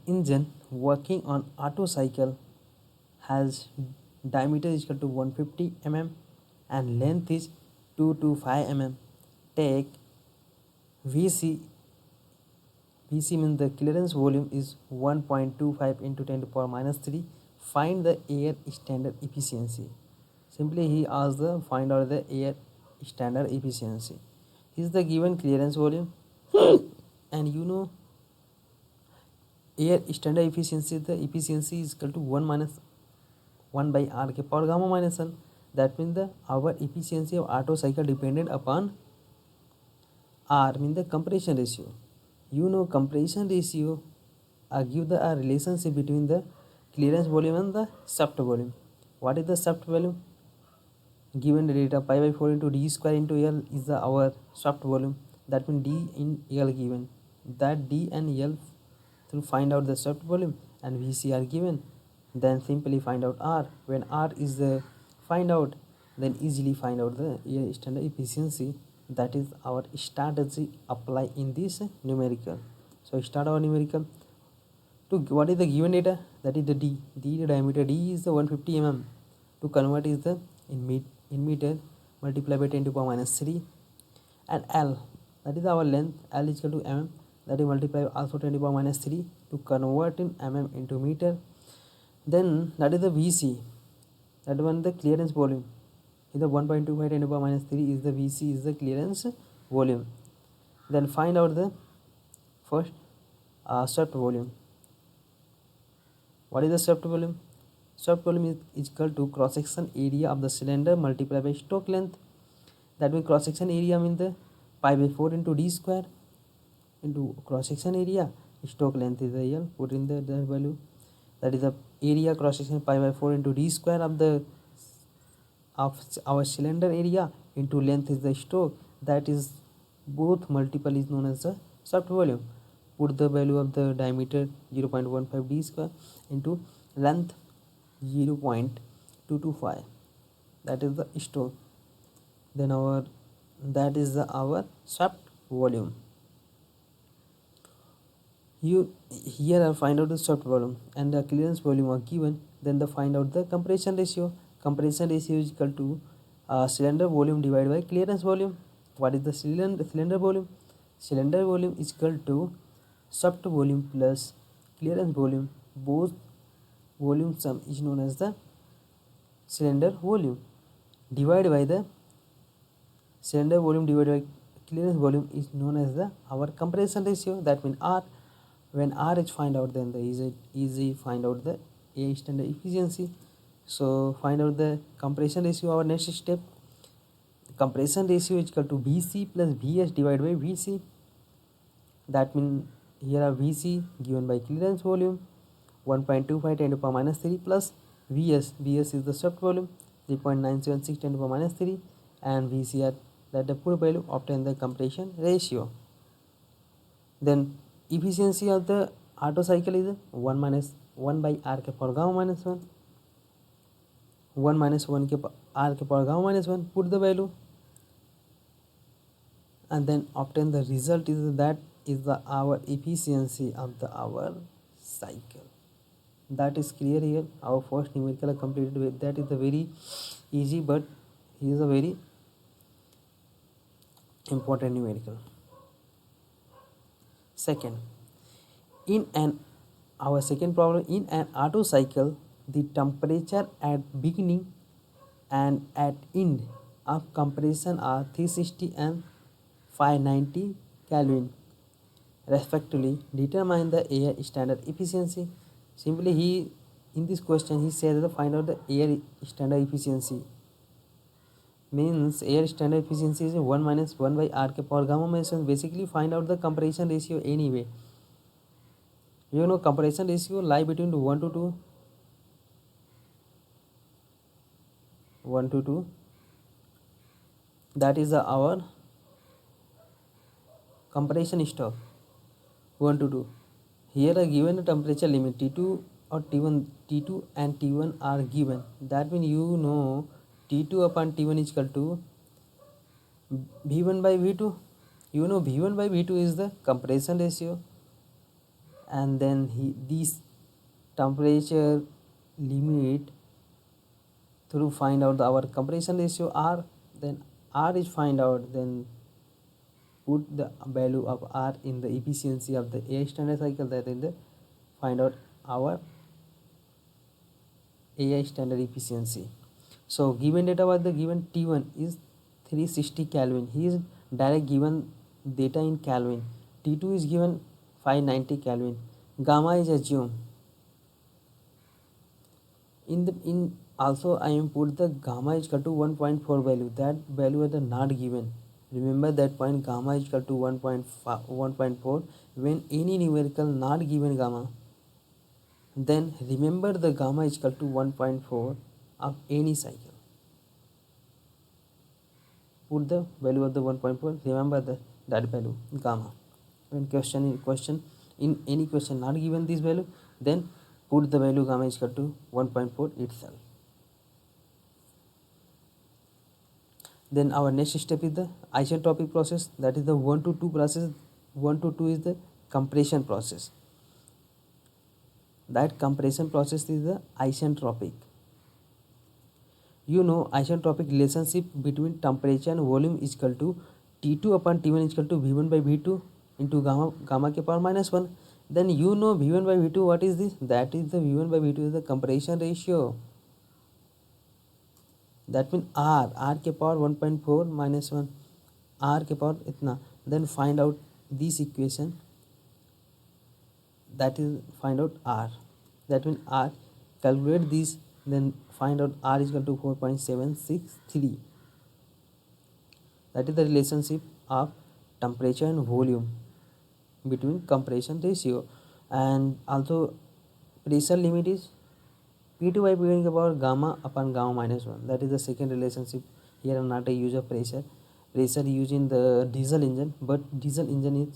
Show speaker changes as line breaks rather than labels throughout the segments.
engine working on Otto cycle has diameter is equal to 150 mm and length is 2 to 5 mm. Take VC. VC means the clearance volume is 1.25 into 10 to the power minus 3. Find the air standard efficiency. Simply he asks the find out the air standard efficiency. Is the given clearance volume and air standard efficiency, the efficiency is equal to 1 minus 1 by r के power gamma minus 1. That means the our efficiency of Otto cycle depended upon r means the compression ratio. Compression ratio give the relationship between the clearance volume and the shaft volume. What is the shaft volume? Given the data pi by 4 into d square into L is the our shaft volume. That means d in L given. That d and L to find out the shaft volume and VC are given. Then simply find out R. When R is the find out, then easily find out the air standard efficiency. That is our strategy apply in this numerical. So start our numerical. To what is the given data? That is the D. D the diameter. D is the 150 mm. To convert is the in meter multiplied by 10 to the power minus 3. And L, that is our length. L is equal to mm. That is multiplied also 10 to the power minus 3 to convert in mm into meter. Then that is the VC. That one the clearance volume. In the 1.25 10 to the power minus 3 is the VC is the clearance volume. Then find out the first shaft volume. What is the shaft volume? Shaft volume is equal to cross section area of the cylinder multiplied by stroke length. That means cross section area means the pi by 4 into d square into cross section area. Stroke length is the L. Put in the value. That is the area cross section pi by 4 into d square of our cylinder area into length is the stroke. That is both multiple is known as the shaft volume. Put the value of the diameter 0.15 d square into length 0.225. That is the stroke. Then that is our shaft volume. Here I find out the shaft volume and the clearance volume are given. Then the find out the compression ratio. Compression ratio is equal to cylinder volume divided by clearance volume. What is the cylinder volume? Cylinder volume is equal to shaft volume plus clearance volume. Both volume sum is known as the cylinder volume divided by the cylinder volume divided by clearance volume is known as the our compression ratio. That means R. When R is find out, then the easy find out the air standard efficiency. So find out the compression ratio. Our next step, compression ratio is equal to VC plus VS divided by VC. That means here are VC given by clearance volume 1.25 10 to the power minus 3 plus VS. VS is the shaft volume 0.976 10 to the power minus 3 and VC are that the put value obtain the compression ratio. Then efficiency of the Otto cycle is 1 minus 1 by r के power gamma minus 1. 1 minus 1 के r के power gamma minus 1. Put the value and then obtain the result is that is the our efficiency of the our cycle. That is clear here. Our first numerical completed with that is the very easy, but he is a very important numerical. Second, our second problem, in an Otto cycle, the temperature at beginning and at end of compression are 360 and 590 Kelvin respectively. Determine the air standard efficiency. Simply he in this question he says to find out the air standard efficiency. Means air standard efficiency is 1 minus 1 by r के power gamma minus 1. Basically find out the compression ratio anyway. Compression ratio lie between 1 to 2. 1 to 2. That is our compression stroke 1 to 2. Here are given a temperature limit T2 or T2 and T1 are given. That means T2 upon T1 is equal to V1 by V2. V1 by V2 is the compression ratio and then these temperature limit through find out our compression ratio R. Then R is find out, then put the value of R in the efficiency of the AI standard cycle, that in the find out our AI standard efficiency. So given data was the given T1 is 360 Kelvin. He is direct given data in Kelvin. T2 is given 590 Kelvin. Gamma is assumed. In also I am put the gamma is equal to 1.4 value. That value is not given. Remember that point, gamma is equal to 1.4 when any numerical not given gamma. Then remember the gamma is equal to 1.4 of any cycle. Put the value of the 1.4. Remember that value gamma. When question in any question not given this value, then put the value gamma is equal to 1.4 itself. Then our next step is the isentropic process, that is the 1 to 2 process. 1 to 2 is the compression process. That compression process is the isentropic. You know isentropic relationship between temperature and volume is equal to T2 upon T1 is equal to V1 by V2 into gamma ke power minus 1. Then you know V1 by V2 what is this? That is the V1 by V2 is the compression ratio. That means R के power 1.4 minus 1, R के power इतना. Then find out this equation, that is find out R. That means R, calculate this, then find out R is equal to 4.763. That is the relationship of temperature and volume between compression ratio. And also pressure limit is P2 by P1 के power gamma upon gamma minus 1. That is the second relationship. Here not a use of pressure used in the diesel engine, but diesel engine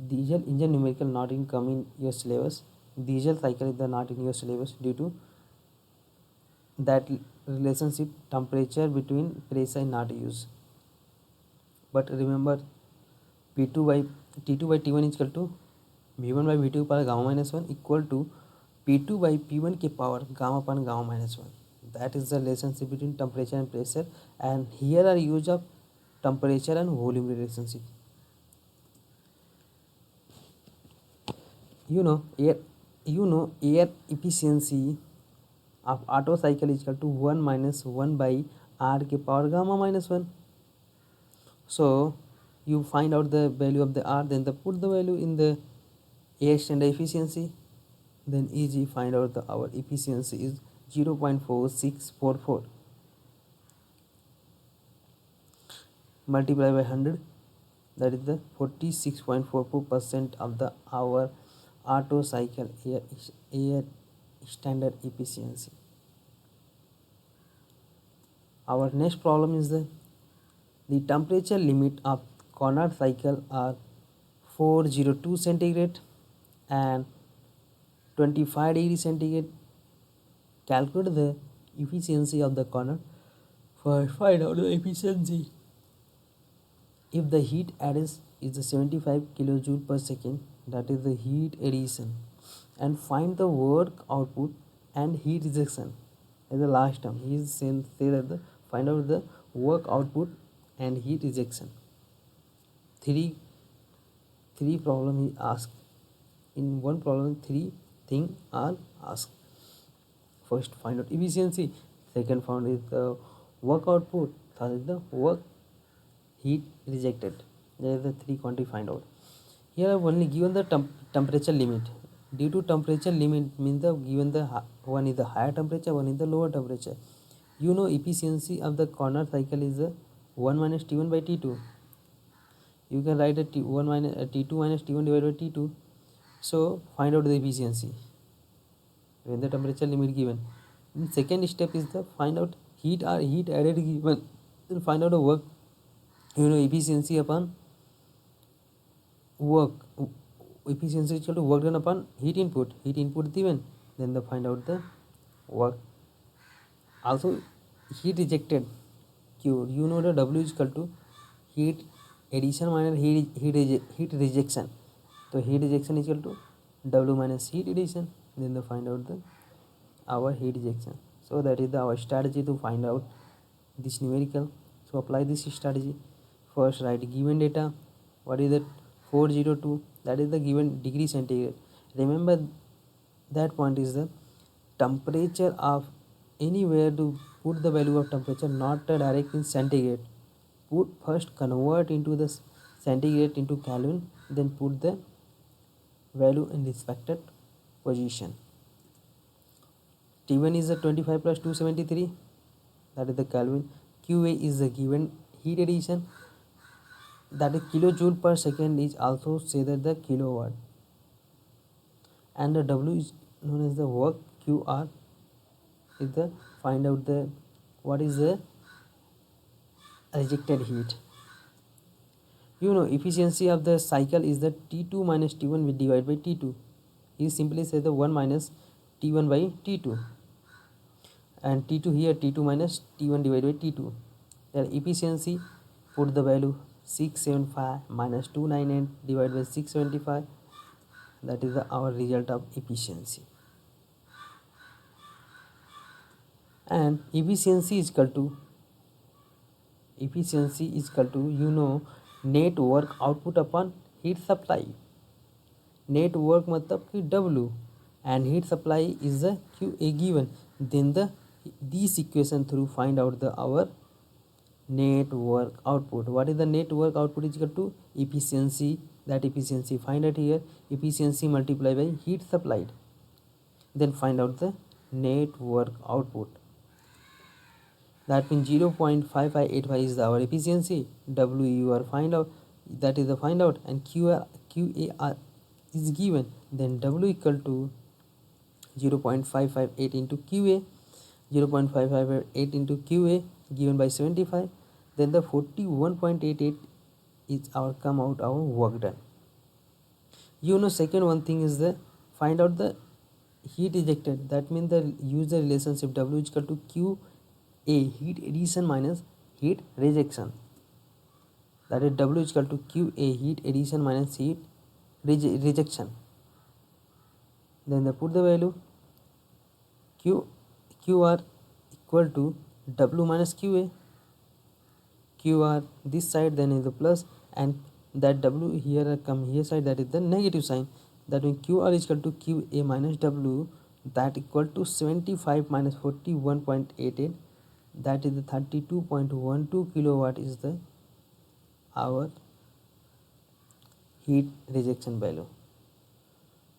numerical not in come in your syllabus. Diesel cycle is the not in your syllabus due to that relationship temperature between pressure not used. But remember P2 by T2 by T1 is equal to V1 by V2 power gamma minus 1 equal to P2 by P1 के power gamma upon gamma minus 1. That is the relationship between temperature and pressure, and here are use of temperature and volume relationship. You know air efficiency of Otto cycle is equal to 1 minus 1 by R के power gamma minus 1. So you find out the value of the R, then put the value in the air standard efficiency, then easy find out our efficiency is 0.4644 multiply by 100, that is the 46.44% of the our Otto cycle air standard efficiency. Our next problem is the temperature limit of Carnot cycle are 402 centigrade and 25 degree centigrade. Calculate the efficiency of the Carnot. First find out the efficiency. If the heat added is 75 kilojoule per second, that is the heat addition, and find the work output and heat rejection. As the last term, he is saying that find out the work output and heat rejection. Three problem he asked. In one problem, 3 things are asked. First, find out efficiency. Second, found is the work output. Third is the work heat rejected. There is the 3 quantity find out. Here only given the temperature limit. Due to temperature limit means the given the one is the higher temperature, one is the lower temperature. You know efficiency of the Carnot cycle is 1 minus T1 by T2. You can write a T1 minus T2 minus T1 divided by T2. So find out the efficiency when the temperature limit given. In second step is the find out heat or heat added given. Then find out the work. You know efficiency upon work. Efficiency is equal to work done upon heat input. Heat input given. Then the find out the work. Also heat rejected. Q. You know the W is equal to heat addition minus heat rejection. So heat rejection is equal to W minus heat addition. Then they find out our heat rejection. So that is our strategy to find out this numerical. So apply this strategy. First write given data. What is that? 402. That is the given degree centigrade. Remember that point is the temperature of anywhere to put the value of temperature, not direct in centigrade. Put first convert into the centigrade into Kelvin, then put the value in respected position. T1 is the 25 plus 273, that is the Kelvin. QA is the given heat addition, that is kilojoule per second, is also say that the kilowatt, and the W is known as the work. QR is the find out the what is the rejected heat. You know efficiency of the cycle is the T2 minus T1 will divide by T2. He simply says the 1 minus T1 by T2, and T2 here T2 minus T1 divided by T2. Their efficiency, put the value 675 minus 298 divided by 675, that is our result of efficiency. And efficiency is equal to you know net work output upon heat supply. Net work मतलब कि W and heat supply is the QA given. Then this equation through find out the our net work output. What is the net work output is equal to efficiency. That efficiency find out here, efficiency multiplied by heat supplied. Then find out the net work output. That means 0.5585 is our efficiency. W you are find out, that is the find out, and QA is given. Then W equal to 0.558 into QA, 0.558 into QA given by 75. Then the 41.88 is our come out our work done. You know second one thing is the find out the heat ejected. That means the use the relationship W is equal to QA heat addition minus heat rejection. That is W is equal to QA heat addition minus heat rejection. Then they put the value QR equal to W minus QA. QR this side, then is the plus, and that W here come here side, that is the negative sign. That means QR is equal to QA minus W, that equal to 75 minus 41.88, that is the 32.12 kilowatt is the our heat rejection value.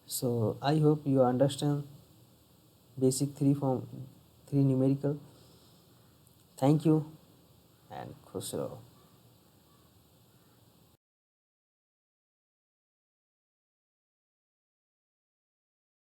So I hope you understand basic 3 numerical. Thank you and खुश रहो.